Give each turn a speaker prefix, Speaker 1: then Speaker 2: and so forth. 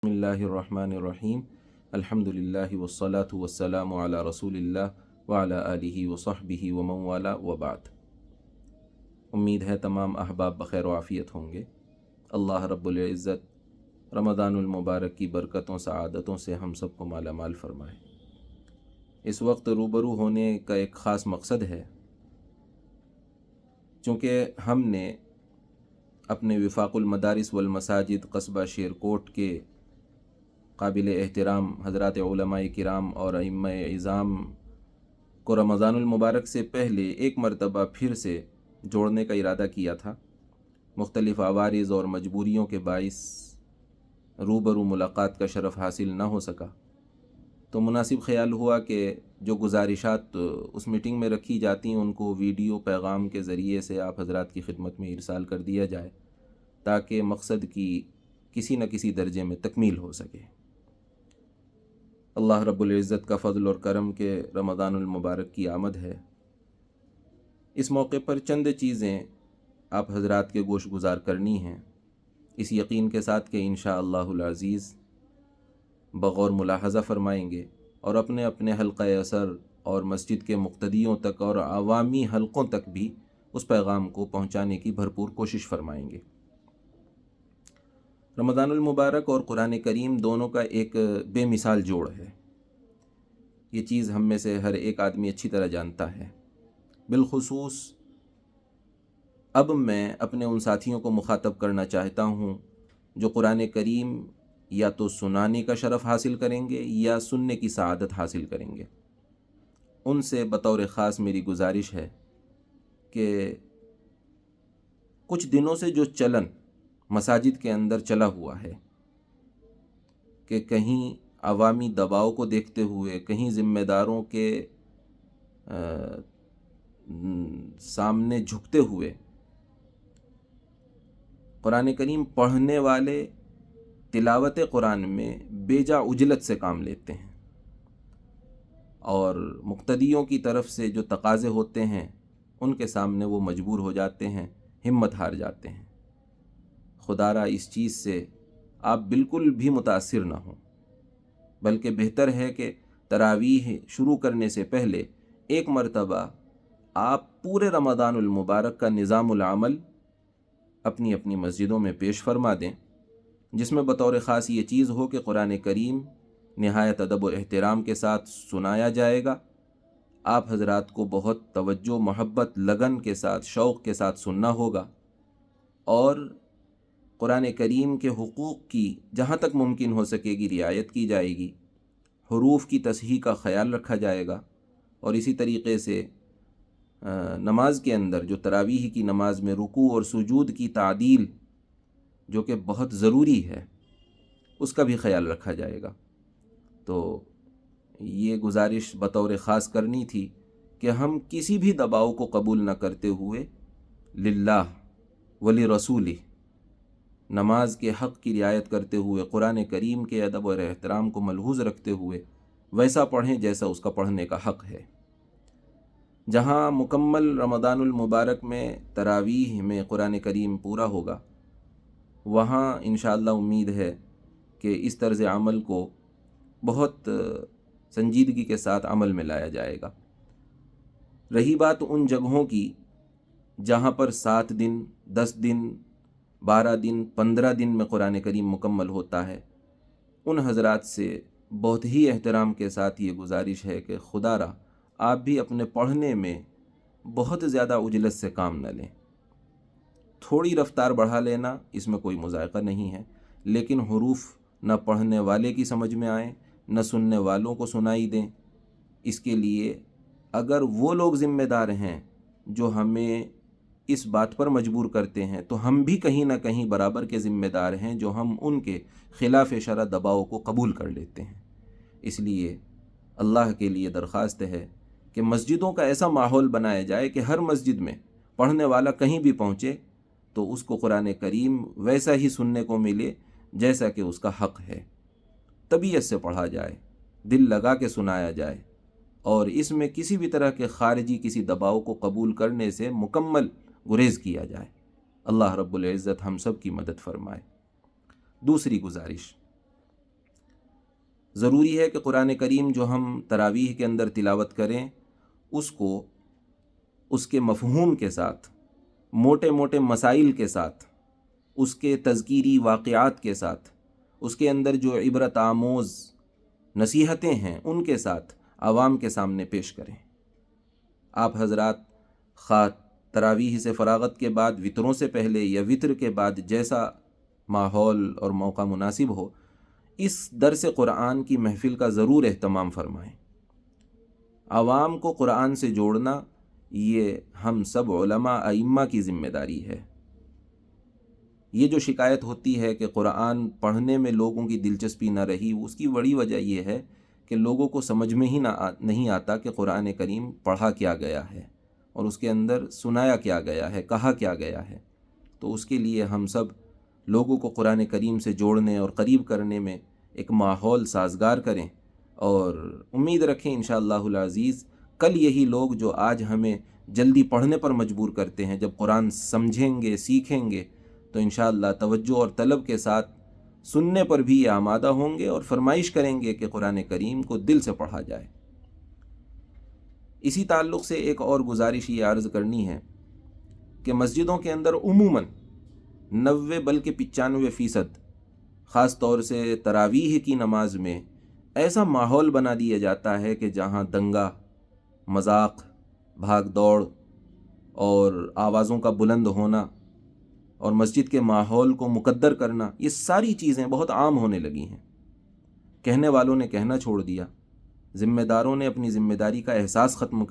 Speaker 1: बिस्मिल्लाहिर्रहमानिर्रहीम अल्हम्दुलिल्लाहि वस्सलातु वस्सलामु अला रसूलिल्लाह व अला आलिहि व सहबिहि व मन वाला व बाद। उम्मीद है तमाम अहबाब बखैर व आफ़ियत होंगे। अल्लाह रब्बुल इज़्ज़त रमज़ानुल मुबारक की बरकतों सआदतों से हम सबको माला माल फरमाए। इस वक्त रूबरू होने का एक ख़ास मकसद है, चूँकि हमने अपने विफ़ाक़ुल मदारिस वल मसाजिद कस्बा शेरकोट के काबिल एहतराम हज़रात उलमाए किराम और अइम्माए इज़ाम को रमज़ानुल मुबारक से पहले एक मरतबा फिर से जोड़ने का इरादा किया था। मुख्तलिफ़ अवारिज़ और मजबूरियों के बाइस रूबरू मुलाकात का शरफ़ हासिल ना हो सका, तो मुनासिब ख़याल हुआ कि जो गुजारिशात उस मीटिंग में रखी जाती उनको वीडियो पैगाम के ज़रिए से आप हज़रात की खिदमत में इरसाल कर दिया जाए, ताकि मकसद की किसी न किसी दर्जे में तकमील हो सके। अल्लाह रब्बुल इज़्ज़त का फ़ज़ल और करम के रमज़ानुल मुबारक की आमद है। इस मौके पर चंद चीज़ें आप हज़रात के गोश गुज़ार करनी हैं, इस यकीन के साथ कि इंशाअल्लाहुल अज़ीज़ बग़ौर मुलाहज़ा फ़रमाएंगे और अपने अपने हल्क़े असर और मस्जिद के मुक़्तदियों तक और अवामी हलक़ों तक भी उस पैगाम को पहुँचाने की भरपूर कोशिश फ़रमाएंगे। रमज़ानुल मुबारक और कुरान करीम दोनों का एक बेमिसाल जोड़ है। ये चीज़ हम में से हर एक आदमी अच्छी तरह जानता है। बिलखुसूस अब मैं अपने उन साथियों को मुखातब करना चाहता हूँ जो कुरान करीम या तो सुनाने का शरफ़ हासिल करेंगे या सुनने की सआदत हासिल करेंगे। उनसे बतौर ख़ास मेरी गुजारिश है कि कुछ दिनों से जो चलन मसाजिद के अंदर चला हुआ है कि कहीं अवामी दबाव को देखते हुए, कहीं ज़िम्मेदारों के सामने झुकते हुए कुरान करीम पढ़ने वाले तिलावत कुरान में बेजा उजलत से काम लेते हैं और मुक्तदियों की तरफ से जो तकाज़े होते हैं उनके सामने वो मजबूर हो जाते हैं, हिम्मत हार जाते हैं। खुदारा इस चीज़ से आप बिल्कुल भी मुतासिर ना हों, बल्कि बेहतर है कि तरावीह शुरू करने से पहले एक मरतबा आप पूरे रमज़ानुल मुबारक का निज़ामुल अमल अपनी अपनी मस्जिदों में पेश फरमा दें, जिसमें बतौर ख़ास ये चीज़ हो कि कुरान करीम निहायत अदब व एहतराम के साथ सुनाया जाएगा। आप हज़रात को बहुत तवज्जो, मोहब्बत, लगन के साथ, शौक़ के साथ सुनना होगा और कुरान करीम के हुकूक़ की जहाँ तक मुमकिन हो सकेगी रियायत की जाएगी। हरूफ की तसहीह का ख़याल रखा जाएगा और इसी तरीक़े से नमाज के अंदर जो तरावीह की नमाज में रुकू और सुजूद की तादील जो कि बहुत ज़रूरी है, उसका भी ख़याल रखा जाएगा। तो ये गुजारिश बतौर ख़ास करनी थी कि हम किसी भी दबाव को कबूल न करते हुए लिल्लाह वली रसूली नमाज के हक़ की रियायत करते हुए, कुरान करीम के अदब और एहतराम को मलहूज़ रखते हुए वैसा पढ़ें जैसा उसका पढ़ने का हक़ है। जहाँ मुकम्मल रमज़ानुल मुबारक में तरावीह में कुरान करीम पूरा होगा, वहाँ इंशाअल्लाह उम्मीद है कि इस तर्ज़ अमल को बहुत संजीदगी के साथ अमल में लाया जाएगा। रही बात उन जगहों की जहाँ पर 7 दिन, 10 दिन, 12 दिन, 15 दिन में कुरान करीम मुकम्मल होता है, उन हज़रात से बहुत ही एहतराम के साथ ये गुजारिश है कि खुदारा आप भी अपने पढ़ने में बहुत ज़्यादा उजलत से काम न लें। थोड़ी रफ्तार बढ़ा लेना, इसमें कोई मुज़ायक़ा नहीं है, लेकिन हुरूफ न पढ़ने वाले की समझ में आए, न सुनने वालों को सुनाई दें। इसके लिए अगर वो लोग ज़िम्मेदार हैं जो हमें इस बात पर मजबूर करते हैं, तो हम भी कहीं ना कहीं बराबर के ज़िम्मेदार हैं जो हम उनके ख़िलाफ़ शरअ दबाव को कबूल कर लेते हैं। इसलिए अल्लाह के लिए दरख्वास्त है कि मस्जिदों का ऐसा माहौल बनाया जाए कि हर मस्जिद में पढ़ने वाला कहीं भी पहुँचे तो उसको कुरान करीम वैसा ही सुनने को मिले जैसा कि उसका हक़ है। तबीयत से पढ़ा जाए, दिल लगा के सुनाया जाए और इसमें किसी भी तरह के ख़ारिजी किसी दबाव को कबूल करने से मुकम्मल गुरेज़ किया जाए। अल्लाह रब्बुल इज़्ज़त हम सब की मदद फ़रमाए। दूसरी गुजारिश, ضروری ہے کہ قرآن کریم جو ہم تراویح کے اندر تلاوت کریں اس کو اس کے مفہوم کے ساتھ، موٹے موٹے مسائل کے ساتھ، اس کے تذکیری واقعات کے ساتھ، اس کے اندر جو عبرت آموز نصیحتیں ہیں ان کے ساتھ عوام کے سامنے پیش کریں۔ آپ حضرات خواہ تراویح سے فراغت کے بعد وطروں سے پہلے یا وطر کے بعد جیسا ماحول اور موقع مناسب ہو، اس درس قرآن کی محفل کا ضرور اہتمام فرمائیں۔ عوام کو قرآن سے جوڑنا یہ ہم سب علماء ائمہ کی ذمہ داری ہے۔ یہ جو شکایت ہوتی ہے کہ قرآن پڑھنے میں لوگوں کی دلچسپی نہ رہی، اس کی بڑی وجہ یہ ہے کہ لوگوں کو سمجھ میں ہی نہیں آتا کہ قرآن کریم پڑھا کیا گیا ہے اور اس کے اندر سنایا کیا گیا ہے، کہا کیا گیا ہے۔ تو اس کے لیے ہم سب لوگوں کو قرآن کریم سے جوڑنے اور قریب کرنے میں ایک ماحول سازگار کریں، اور امید رکھیں انشاءاللہ العزیز کل یہی لوگ جو آج ہمیں جلدی پڑھنے پر مجبور کرتے ہیں، جب قرآن سمجھیں گے، سیکھیں گے، تو انشاءاللہ توجہ اور طلب کے ساتھ سننے پر بھی یہ آمادہ ہوں گے اور فرمائش کریں گے کہ قرآن کریم کو دل سے پڑھا جائے۔ اسی تعلق سے ایک اور گزارش یہ عرض کرنی ہے کہ مسجدوں کے اندر عموماً 90 بلکہ 95% خاص طور سے تراویح کی نماز میں ایسا ماحول بنا دیا جاتا ہے کہ جہاں دنگا، مذاق، بھاگ دوڑ اور آوازوں کا بلند ہونا اور مسجد کے ماحول کو مقدر کرنا، یہ ساری چیزیں بہت عام ہونے لگی ہیں۔ کہنے والوں نے کہنا چھوڑ دیا، ذمہ داروں نے اپنی ذمہ داری کا احساس ختم کر